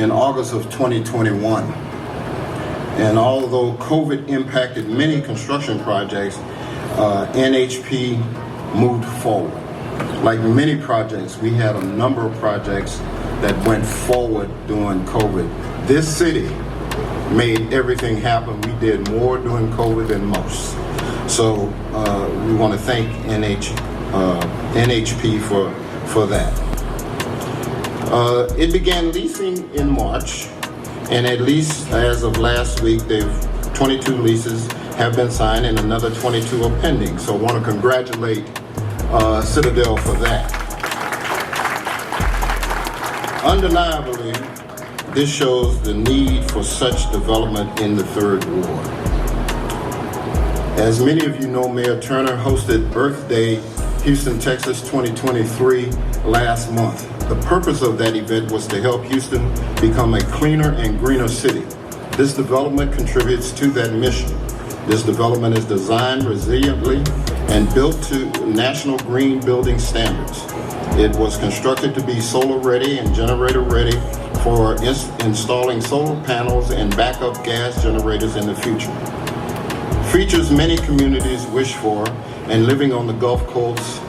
in August of 2021. And although COVID impacted many construction projects, NHP moved forward. Like many projects, we had a number of projects that went forward during COVID. This city made everything happen. We did more during COVID than most. So we want to thank NHP for that. It began leasing in March, and at least as of last week, 22 leases have been signed and another 22 are pending. So I want to congratulate Citadel for that. Undeniably, this shows the need for such development in the 3rd Ward. As many of you know, Mayor Turner hosted Earth Day Houston, Texas 2023 last month. The purpose of that event was to help Houston become a cleaner and greener city. This development contributes to that mission. This development is designed resiliently and built to national green building standards. It was constructed to be solar ready and generator ready for installing solar panels and backup gas generators in the future. Features many communities wish for, and living on the Gulf Coast,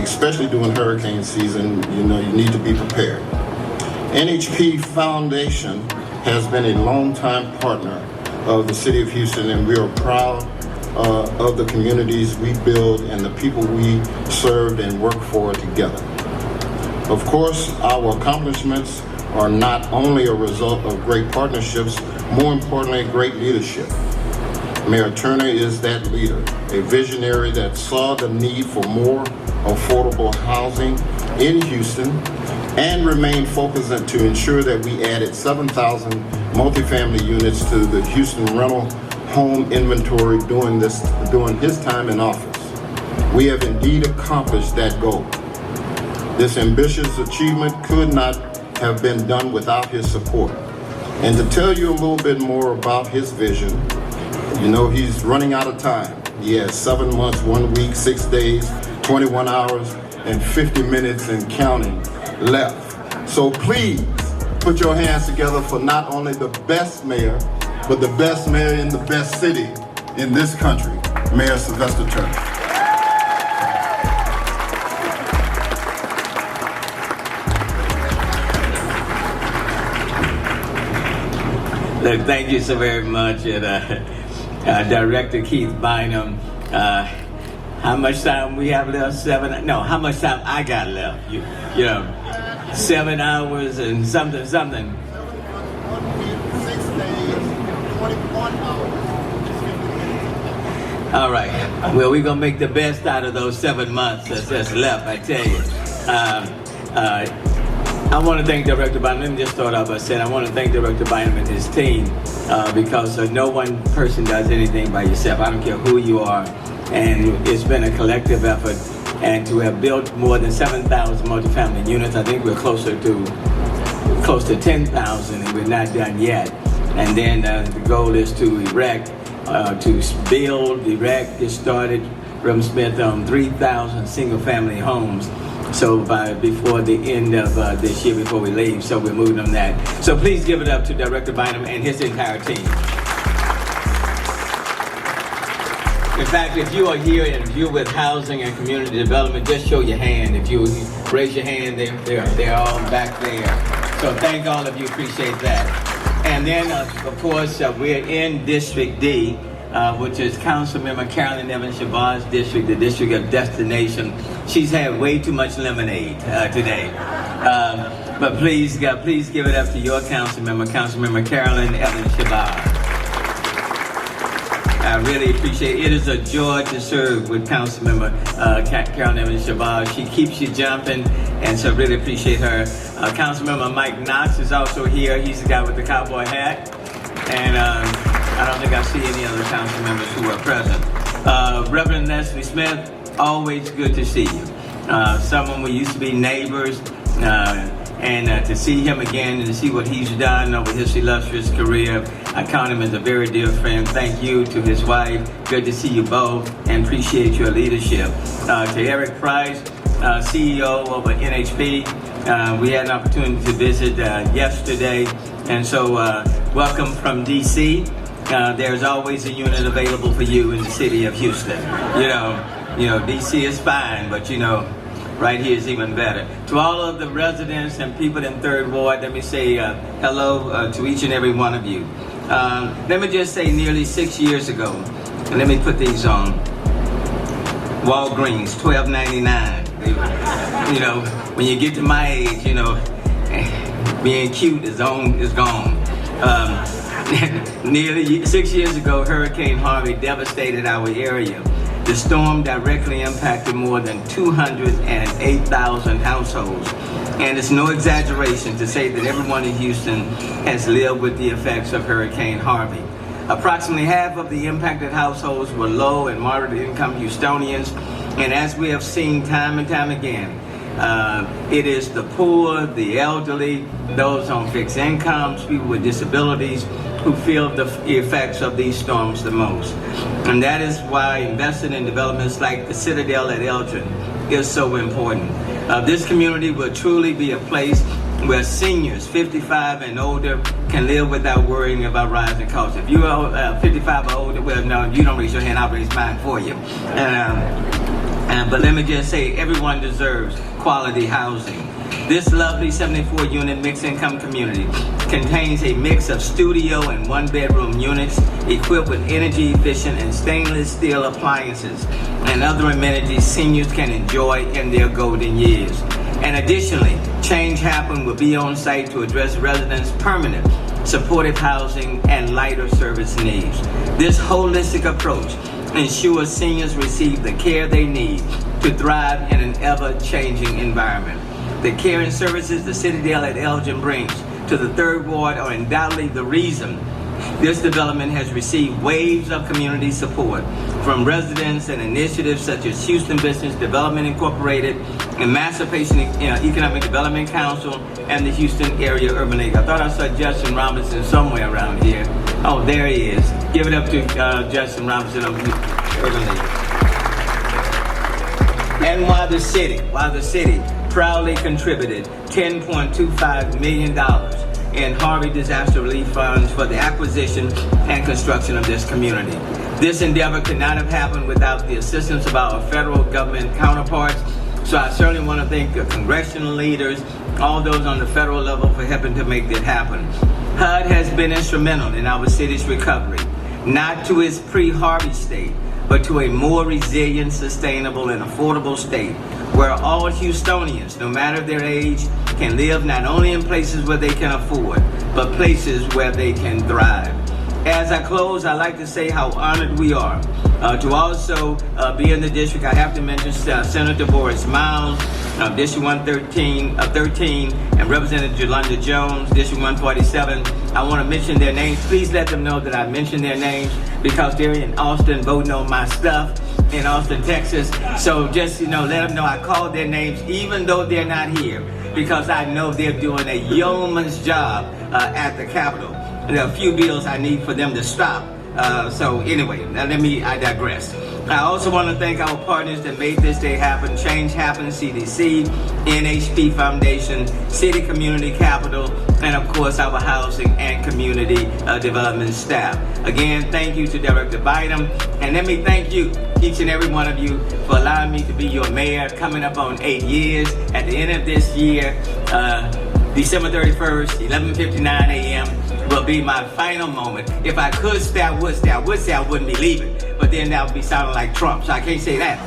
especially during hurricane season, you need to be prepared. NHP Foundation has been a longtime partner of the City of Houston, and we are proud of the communities we build and the people we served and work for together. Of course, our accomplishments are not only a result of great partnerships, more importantly, great leadership. Mayor Turner is that leader, a visionary that saw the need for more affordable housing in Houston and remained focused to ensure that we added 7,000 multifamily units to the Houston rental home inventory during his time in office. We have indeed accomplished that goal. This ambitious achievement could not have been done without his support. And to tell you a little bit more about his vision, he's running out of time. He has 7 months, 1 week, 6 days, 21 hours, and 50 minutes and counting left. So please put your hands together for not only the best mayor, but the best mayor in the best city in this country, Mayor Sylvester Turner. Look, thank you so very much, Director Keith Bynum. How much time we have left? How much time I got left? 7 hours and something. 1 week, 6 days, 21 hours. All right. Well, we're going to make the best out of those 7 months that's left, I tell you. I want to thank Director Bynum. Let me just start off by saying I want to thank Director Bynum and his team because no one person does anything by yourself. I don't care who you are. And it's been a collective effort. And to have built more than 7,000 multifamily units, I think we're close to 10,000, and we're not done yet. And then the goal is to erect, get started, Reverend Smith, on 3,000 single-family homes. So before the end of this year, before we leave, so we're moving on that. So please give it up to Director Bynum and his entire team. In fact, if you are here and if you're with housing and community development, just show your hand. If you raise your hand, they're all back there. So thank all of you, appreciate that. And then, of course, we're in District D, which is Councilmember Carolyn Evans-Shabazz district, the district of destination. She's had way too much lemonade today. But please give it up to your Councilmember Carolyn Evans-Shabazz. I really appreciate it. It is a joy to serve with Councilmember Carolyn Evans-Shabazz. She keeps you jumping, and so really appreciate her. Councilmember Mike Knox is also here. He's the guy with the cowboy hat. And I don't think I see any other council members who are present. Reverend Leslie Smith, always good to see you. Someone we used to be neighbors, and to see him again and to see what he's done over his illustrious career, I count him as a very dear friend. Thank you to his wife. Good to see you both and appreciate your leadership. To Eric Price, CEO of NHP. We had an opportunity to visit yesterday, and so welcome from DC. There's always a unit available for you in the city of Houston. You know, DC is fine, but right here is even better. To all of the residents and people in 3rd Ward, let me say hello to each and every one of you. Let me just say nearly 6 years ago, and let me put these on. Walgreens, $12.99. When you get to my age, being cute is gone. Nearly 6 years ago, Hurricane Harvey devastated our area. The storm directly impacted more than 208,000 households. And it's no exaggeration to say that everyone in Houston has lived with the effects of Hurricane Harvey. Approximately half of the impacted households were low and moderate income Houstonians. And as we have seen time and time again, it is the poor, the elderly, those on fixed incomes, people with disabilities who feel the effects of these storms the most. And that is why investing in developments like the Citadel at Elgin is so important. This community will truly be a place where seniors 55 and older can live without worrying about rising costs. If you are 55 or older, well, no, you don't raise your hand, I'll raise mine for you. But let me just say, everyone deserves quality housing. This lovely 74-unit mixed-income community contains a mix of studio and one-bedroom units equipped with energy-efficient and stainless steel appliances and other amenities seniors can enjoy in their golden years. And additionally, Change Happen will be on site to address residents' permanent supportive housing and lighter service needs. This holistic approach ensures seniors receive the care they need to thrive in an ever-changing environment. The care and services the Citadel at Elgin brings to the 3rd Ward are undoubtedly the reason this development has received waves of community support from residents and initiatives such as Houston Business Development Incorporated, Emancipation Economic Development Council, and the Houston Area Urban League. I thought I saw Justin Robinson somewhere around here. Oh, there he is. Give it up to Justin Robinson of the Urban League. And while the city proudly contributed $10.25 million in Harvey disaster relief funds for the acquisition and construction of this community. This endeavor could not have happened without the assistance of our federal government counterparts. So I certainly want to thank the congressional leaders, all those on the federal level for helping to make that happen. HUD has been instrumental in our city's recovery, not to its pre-Harvey state, but to a more resilient, sustainable, and affordable state where all Houstonians, no matter their age, can live not only in places where they can afford, but places where they can thrive. As I close, I'd like to say how honored we are to also be in the district. I have to mention Senator Boris Miles, District 113, and Representative Jolanda Jones, District 147. I want to mention their names. Please let them know that I mentioned their names because they're in Austin voting on my stuff in Austin, Texas. So just, let them know I called their names even though they're not here because I know they're doing a yeoman's job at the Capitol. There are a few bills I need for them to stop. So anyway, I digress. I also want to thank our partners that made this day happen. Change Happen, CDC, NHP Foundation, City Community Capital, and of course our housing and community development staff. Again, thank you to Director Bynum. And let me thank you, each and every one of you, for allowing me to be your mayor coming up on 8 years. At the end of this year, December 31st, 11:59 a.m. will be my final moment. If I could stay, I would stay. I would say I wouldn't be leaving, but then that would be sounding like Trump, so I can't say that.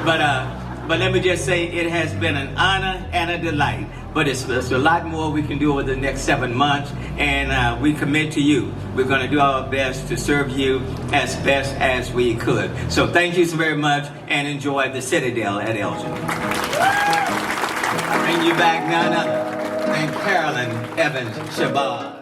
But let me just say it has been an honor and a delight. But it's a lot more we can do over the next 7 months, and we commit to you. We're going to do our best to serve you as best as we could. So thank you so very much, and enjoy the Citadel at Elgin. I bring you back none other than Carolyn Evans Shabazz.